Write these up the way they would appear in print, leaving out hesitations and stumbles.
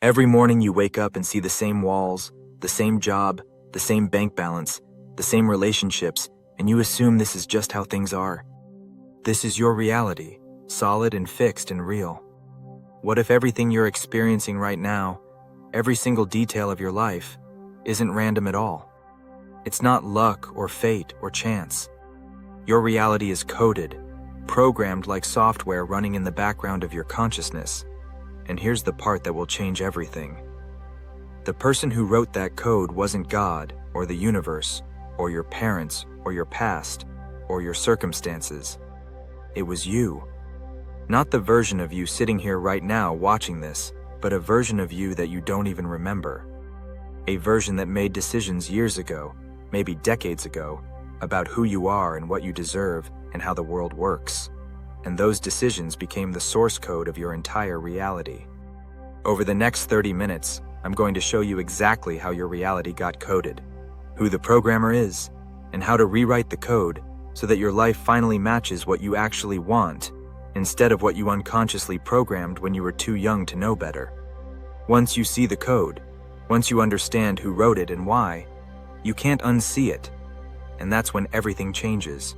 Every morning you wake up and see the same walls, the same job, the same bank balance, the same relationships, and you assume this is just how things are. This is your reality, solid and fixed and real. What if everything you're experiencing right now, every single detail of your life, isn't random at all? It's not luck or fate or chance. Your reality is coded, programmed like software running in the background of your consciousness. And here's the part that will change everything. The person who wrote that code wasn't God or the universe or your parents or your past or your circumstances. It was you. Not the version of you sitting here right now watching this, but a version of you that you don't even remember. A version that made decisions years ago, maybe decades ago, about who you are and what you deserve and how the world works. And those decisions became the source code of your entire reality. Over the next 30 minutes, I'm going to show you exactly how your reality got coded, who the programmer is, and how to rewrite the code so that your life finally matches what you actually want, instead of what you unconsciously programmed when you were too young to know better. Once you see the code, once you understand who wrote it and why, you can't unsee it, and that's when everything changes.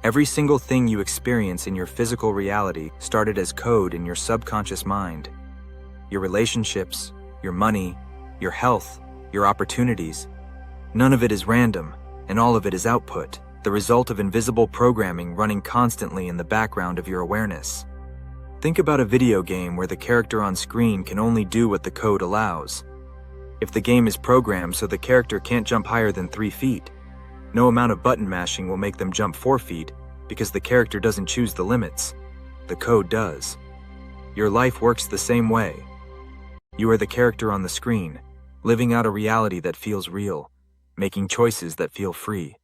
Every single thing you experience in your physical reality started as code in your subconscious mind. Your relationships, your money, your health, your opportunities. None of it is random, and all of it is output, the result of invisible programming running constantly in the background of your awareness. Think about a video game where the character on screen can only do what the code allows. If the game is programmed so the character can't jump higher than 3 feet, no amount of button mashing will make them jump 4 feet because the character doesn't choose the limits. The code does. Your life works the same way. You are the character on the screen, living out a reality that feels real, making choices that feel free.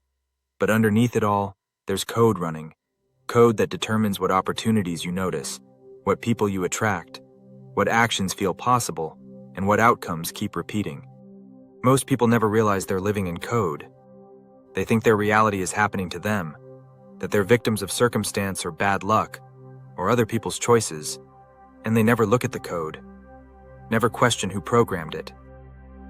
But underneath it all, there's code running. Code that determines what opportunities you notice, what people you attract, what actions feel possible, and what outcomes keep repeating. Most people never realize they're living in code. They think their reality is happening to them, that they're victims of circumstance or bad luck, or other people's choices, and they never look at the code, never question who programmed it.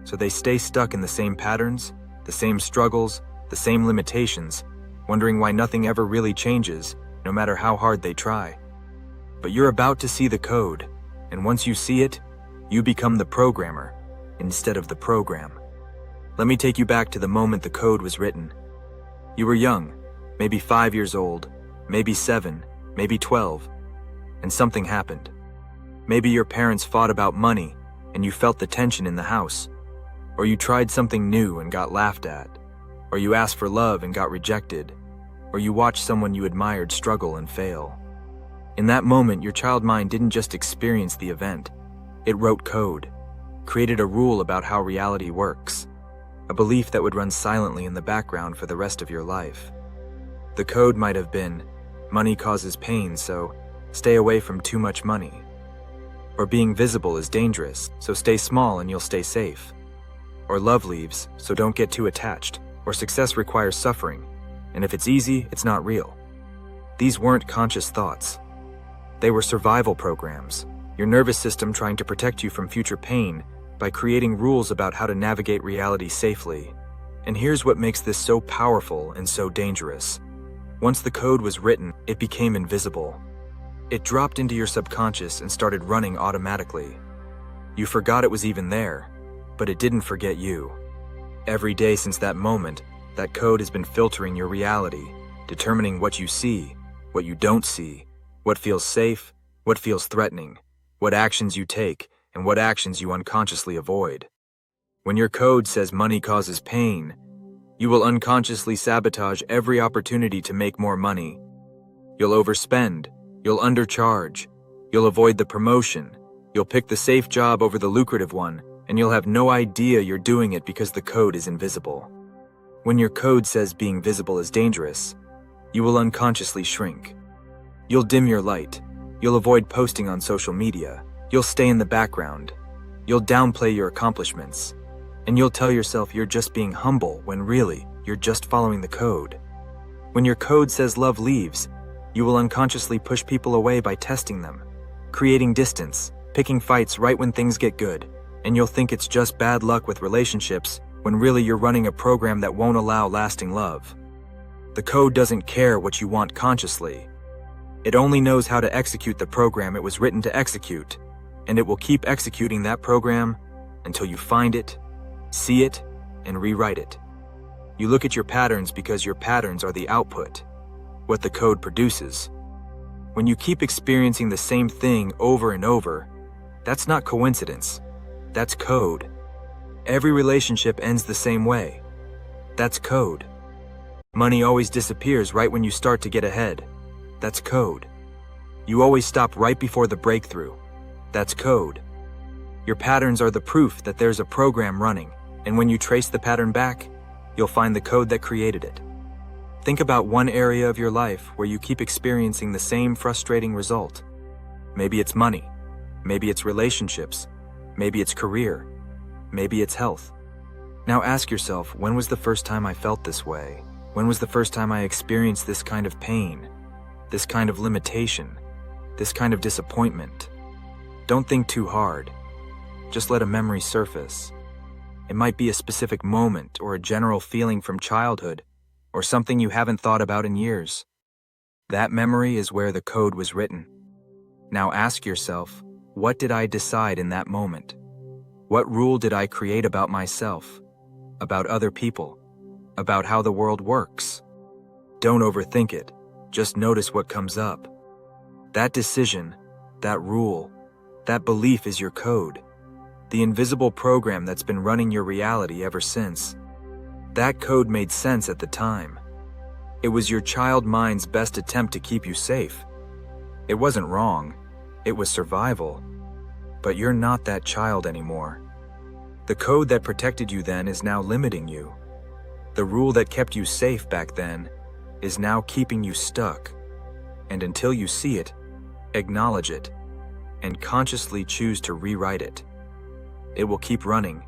So they stay stuck in the same patterns, the same struggles, the same limitations, wondering why nothing ever really changes, no matter how hard they try. But you're about to see the code, and once you see it, you become the programmer instead of the program. Let me take you back to the moment the code was written. You were young, maybe 5 years old, maybe 7, maybe 12, and something happened. Maybe your parents fought about money and you felt the tension in the house, or you tried something new and got laughed at, or you asked for love and got rejected, or you watched someone you admired struggle and fail. In that moment, your child mind didn't just experience the event. It wrote code, created a rule about how reality works, a belief that would run silently in the background for the rest of your life. The code might have been, money causes pain, so stay away from too much money. Or being visible is dangerous, so stay small and you'll stay safe. Or love leaves, so don't get too attached. Or success requires suffering, and if it's easy, it's not real. These weren't conscious thoughts. They were survival programs, your nervous system trying to protect you from future pain by creating rules about how to navigate reality safely. And here's what makes this so powerful and so dangerous. Once the code was written, it became invisible. It dropped into your subconscious and started running automatically. You forgot it was even there, but it didn't forget you. Every day since that moment, that code has been filtering your reality, determining what you see, what you don't see, what feels safe, what feels threatening, what actions you take, and what actions you unconsciously avoid. When your code says money causes pain, you will unconsciously sabotage every opportunity to make more money. You'll overspend, you'll undercharge, you'll avoid the promotion, you'll pick the safe job over the lucrative one, and you'll have no idea you're doing it because the code is invisible. When your code says being visible is dangerous, you will unconsciously shrink. You'll dim your light, you'll avoid posting on social media, you'll stay in the background, you'll downplay your accomplishments, and you'll tell yourself you're just being humble when really, you're just following the code. When your code says love leaves, you will unconsciously push people away by testing them, creating distance, picking fights right when things get good, and you'll think it's just bad luck with relationships when really you're running a program that won't allow lasting love. The code doesn't care what you want consciously. It only knows how to execute the program it was written to execute, and it will keep executing that program until you find it, see it, and rewrite it. You look at your patterns because your patterns are the output, what the code produces. When you keep experiencing the same thing over and over, that's not coincidence. That's code. Every relationship ends the same way. That's code. Money always disappears right when you start to get ahead. That's code. You always stop right before the breakthrough. That's code. Your patterns are the proof that there's a program running, and when you trace the pattern back, you'll find the code that created it. Think about one area of your life where you keep experiencing the same frustrating result. Maybe it's money. Maybe it's relationships. Maybe it's career. Maybe it's health. Now ask yourself, when was the first time I felt this way? When was the first time I experienced this kind of pain? This kind of limitation? This kind of disappointment? Don't think too hard. Just let a memory surface. It might be a specific moment or a general feeling from childhood or something you haven't thought about in years. That memory is where the code was written. Now ask yourself, what did I decide in that moment? What rule did I create about myself, about other people, about how the world works? Don't overthink it. Just notice what comes up. That decision, that rule, that belief is your code. The invisible program that's been running your reality ever since. That code made sense at the time. It was your child mind's best attempt to keep you safe. It wasn't wrong. It was survival. But you're not that child anymore. The code that protected you then is now limiting you. The rule that kept you safe back then is now keeping you stuck. And until you see it, acknowledge it, and consciously choose to rewrite it. It will keep running,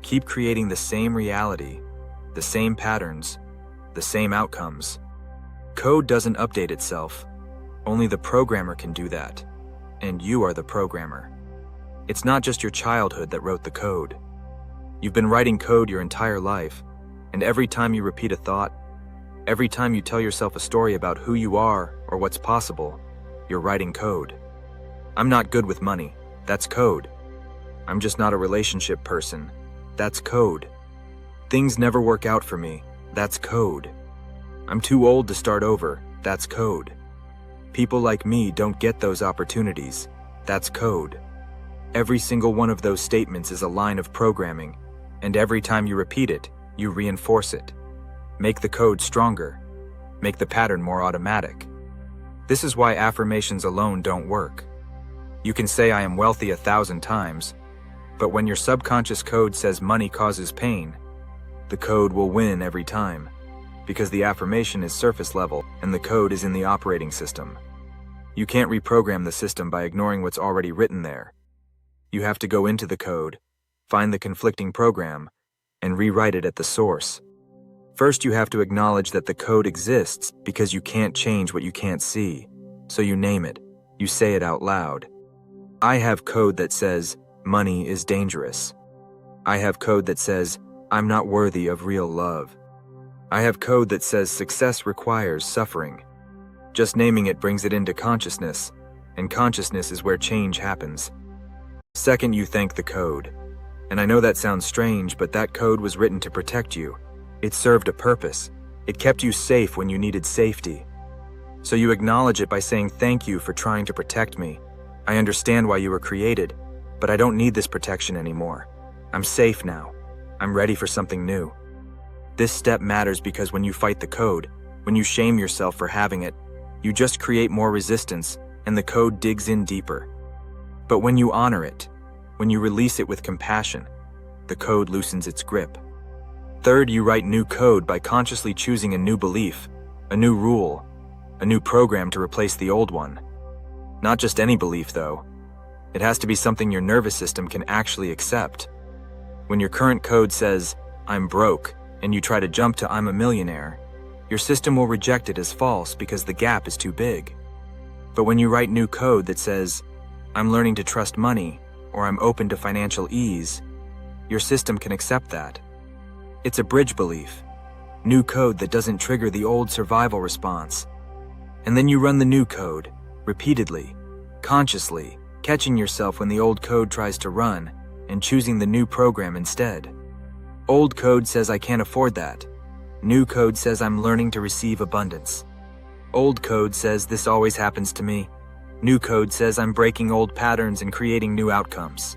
keep creating the same reality, the same patterns, the same outcomes. Code doesn't update itself. Only the programmer can do that, and you are the programmer. It's not just your childhood that wrote the code. You've been writing code your entire life, and every time you repeat a thought, every time you tell yourself a story about who you are or what's possible, you're writing code. I'm not good with money. That's code. I'm just not a relationship person. That's code. Things never work out for me. That's code. I'm too old to start over. That's code. People like me don't get those opportunities. That's code. Every single one of those statements is a line of programming, and every time you repeat it, you reinforce it. Make the code stronger. Make the pattern more automatic. This is why affirmations alone don't work. You can say I am wealthy 1,000 times, but when your subconscious code says money causes pain, the code will win every time, because the affirmation is surface level and the code is in the operating system. You can't reprogram the system by ignoring what's already written there. You have to go into the code, find the conflicting program, and rewrite it at the source. First, you have to acknowledge that the code exists because you can't change what you can't see. So you name it. You say it out loud. I have code that says, money is dangerous. I have code that says, I'm not worthy of real love. I have code that says success requires suffering. Just naming it brings it into consciousness, and consciousness is where change happens. Second, you thank the code. And I know that sounds strange, but that code was written to protect you. It served a purpose. It kept you safe when you needed safety. So you acknowledge it by saying thank you for trying to protect me. I understand why you were created, but I don't need this protection anymore. I'm safe now. I'm ready for something new. This step matters because when you fight the code, when you shame yourself for having it, you just create more resistance and the code digs in deeper. But when you honor it, when you release it with compassion, the code loosens its grip. Third, you write new code by consciously choosing a new belief, a new rule, a new program to replace the old one. Not just any belief, though. It has to be something your nervous system can actually accept. When your current code says, I'm broke, and you try to jump to I'm a millionaire, your system will reject it as false because the gap is too big. But when you write new code that says, I'm learning to trust money, or I'm open to financial ease, your system can accept that. It's a bridge belief, new code that doesn't trigger the old survival response. And then you run the new code, repeatedly, consciously, catching yourself when the old code tries to run and choosing the new program instead. Old code says I can't afford that. New code says I'm learning to receive abundance. Old code says this always happens to me. New code says I'm breaking old patterns and creating new outcomes.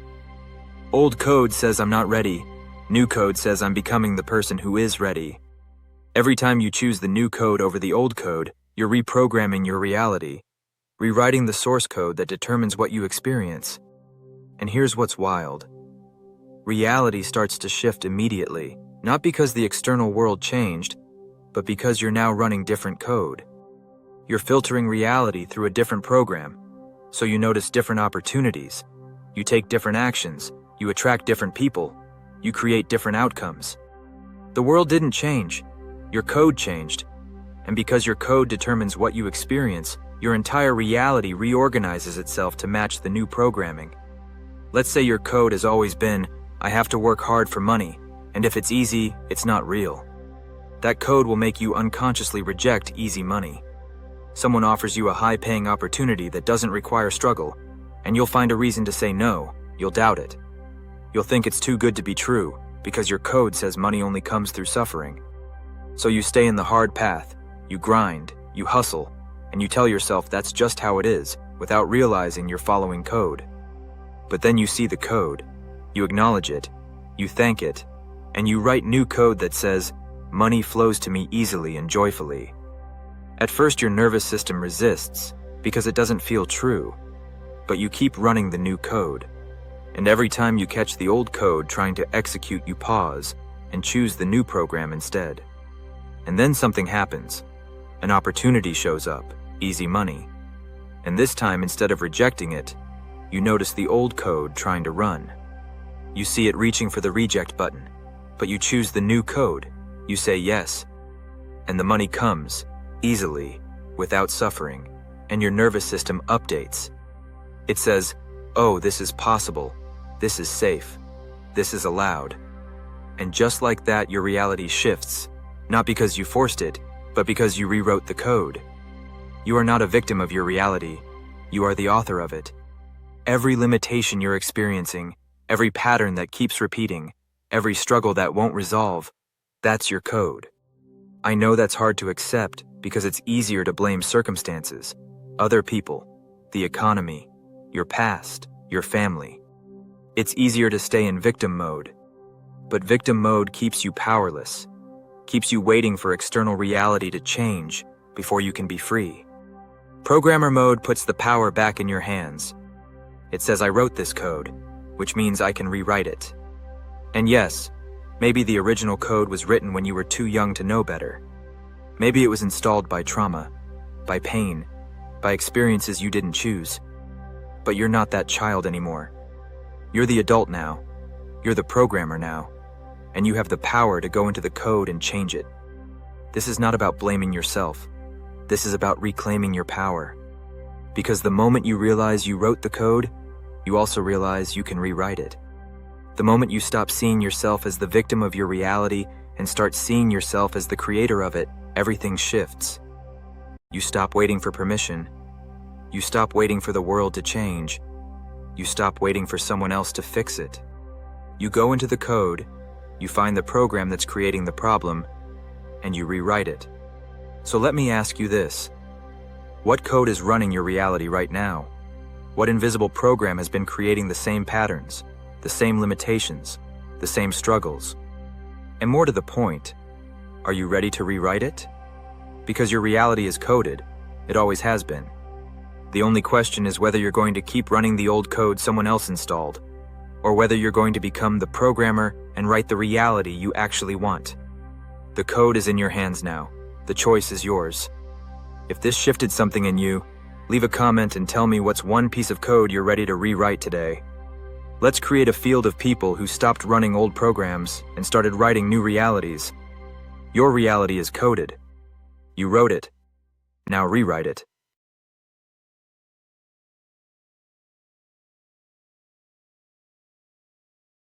Old code says I'm not ready. New code says I'm becoming the person who is ready. Every time you choose the new code over the old code, you're reprogramming your reality, rewriting the source code that determines what you experience. And here's what's wild. Reality starts to shift immediately, not because the external world changed, but because you're now running different code. You're filtering reality through a different program, so you notice different opportunities, you take different actions, you attract different people, you create different outcomes. The world didn't change, your code changed, and because your code determines what you experience, your entire reality reorganizes itself to match the new programming. Let's say your code has always been, I have to work hard for money, and if it's easy, it's not real. That code will make you unconsciously reject easy money. Someone offers you a high-paying opportunity that doesn't require struggle, and you'll find a reason to say no, you'll doubt it. You'll think it's too good to be true, because your code says money only comes through suffering. So you stay in the hard path, you grind, you hustle, and you tell yourself that's just how it is, without realizing you're following code. But then you see the code, you acknowledge it, you thank it, and you write new code that says, money flows to me easily and joyfully. At first your nervous system resists, because it doesn't feel true, but you keep running the new code. And every time you catch the old code trying to execute, you pause and choose the new program instead. And then something happens. An opportunity shows up, easy money. And this time, instead of rejecting it, you notice the old code trying to run. You see it reaching for the reject button, but you choose the new code. You say yes, and the money comes, easily, without suffering, and your nervous system updates. It says, oh, this is possible, this is safe, this is allowed. And just like that, your reality shifts, not because you forced it, but because you rewrote the code. You are not a victim of your reality, you are the author of it. Every limitation you're experiencing, every pattern that keeps repeating, every struggle that won't resolve, that's your code. I know that's hard to accept because it's easier to blame circumstances, other people, the economy, your past, your family. It's easier to stay in victim mode. But victim mode keeps you powerless, keeps you waiting for external reality to change before you can be free. Programmer mode puts the power back in your hands. It says I wrote this code, which means I can rewrite it. And yes, maybe the original code was written when you were too young to know better. Maybe it was installed by trauma, by pain, by experiences you didn't choose. But you're not that child anymore. You're the adult now. You're the programmer now. And you have the power to go into the code and change it. This is not about blaming yourself. This is about reclaiming your power. Because the moment you realize you wrote the code, you also realize you can rewrite it. The moment you stop seeing yourself as the victim of your reality and start seeing yourself as the creator of it, everything shifts. You stop waiting for permission. You stop waiting for the world to change. You stop waiting for someone else to fix it. You go into the code, you find the program that's creating the problem, and you rewrite it. So let me ask you this. What code is running your reality right now? What invisible program has been creating the same patterns, the same limitations, the same struggles? And more to the point, are you ready to rewrite it? Because your reality is coded, it always has been. The only question is whether you're going to keep running the old code someone else installed, or whether you're going to become the programmer and write the reality you actually want. The code is in your hands now. The choice is yours. If this shifted something in you, leave a comment and tell me what's one piece of code you're ready to rewrite today. Let's create a field of people who stopped running old programs and started writing new realities. Your reality is coded. You wrote it. Now rewrite it.